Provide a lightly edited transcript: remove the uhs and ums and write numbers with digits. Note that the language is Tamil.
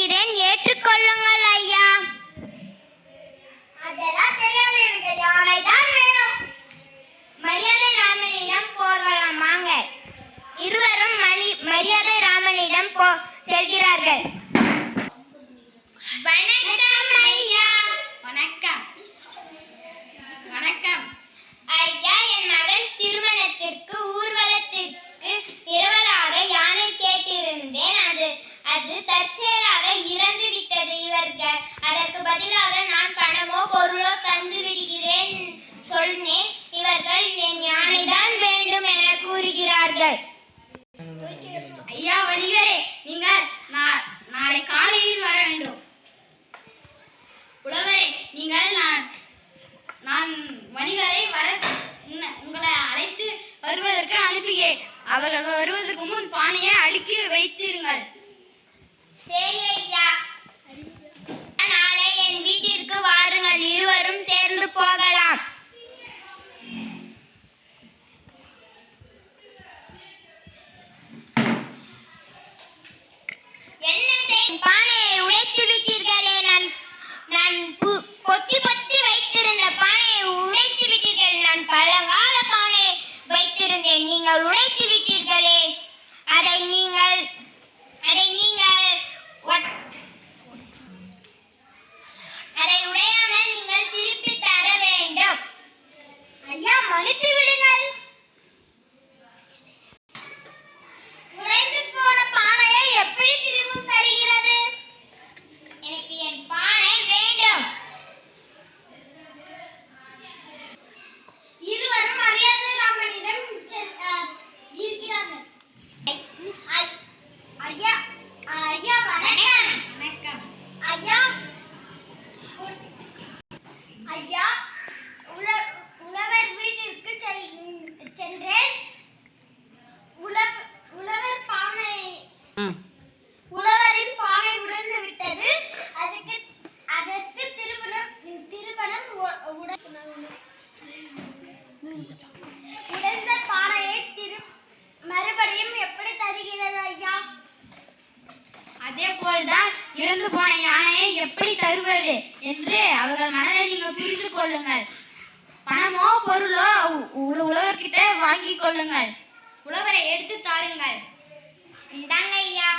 தருகிறேன், ஏற்றுக்கொள்ளுங்கள் ஐயா. அதெல்லாம் தெரியாது, எனக்கு யானை தான் வேணும். மரியாதை ராமனிடம் போகலாம் வாங்க. இருவரும் மரியாதை ராமனிடம் செல்கிறார்கள். வணக்கம் ஐயா. வணக்கம். வணக்கம் ஐயா, என் மகன் திருமணத்திற்கு ஊர்வலத்திற்கு இரவலாக யானை கேட்டிருந்தேன். அது தற்செயலாக இறந்து விட்டது. இவர்கள் அதற்கு பதிலாக நான் பணமோ பொருளோ தந்து விடுகிறேன் சொன்னேன். இவர்கள் என் யானைதான் வேண்டும் என கூறுகிறார்கள். ஐயா வணிகரே, நீங்கள் நாளை காலையில் வர வேண்டும். உழவரே, நீங்கள் நான் வணிகரை உங்களை அழைத்து வருவதற்கு அனுப்புகிறேன். அவர்கள் வருவதற்கு முன் பானையை அடுக்கி வைத்திருங்கள். சரி ஐயா. நாளை என் வீட்டிற்கு வாருங்கள், இருவரும் சேர்ந்து போகலாம். என்ன பானையை உடைத்து விட்டீர்களே. நான் பொத்தி பொத்தி வைத்திருந்த பானையை உடைத்து விட்டீர்கள். நான் பழங்கால பானையை வைத்திருந்தேன், நீங்கள் உடைத்து விட்டீர்களே. அதை நீங்கள் அதை உடையாமல் நீங்கள் திருப்பி தர வேண்டும். ஐயா, மன்னித்து விடுங்கள். உடைந்து போன பானையை எப்படி திரும்பவும் தருகிறது? எனக்கு என் பானை வேண்டும். இருவரும் மரியாதை ராமனிடம் இருக்கிறார்கள். ஐயா ஐயா வணக்கம். வணக்கம் ஐயா ஐயா, உழவர் வீட்டிற்கு சென்றேன். உழவரின் பானை உடைந்து விட்டது. அதற்கு திருமணம் உடைந்த பானையை மறுபடியும் எப்படி தருகிறது ஐயா? அதே போல்தான் இறந்து போன யானையை எப்படி தருவது என்று அவர்கள் மனதை நீங்கள் புரிந்து கொள்ளுங்கள். பணமோ பொருளோ உழவர்கிட்ட வாங்கிக் கொள்ளுங்கள். உழவரை எடுத்து தாருங்கள். இந்தாங்க ஐயா.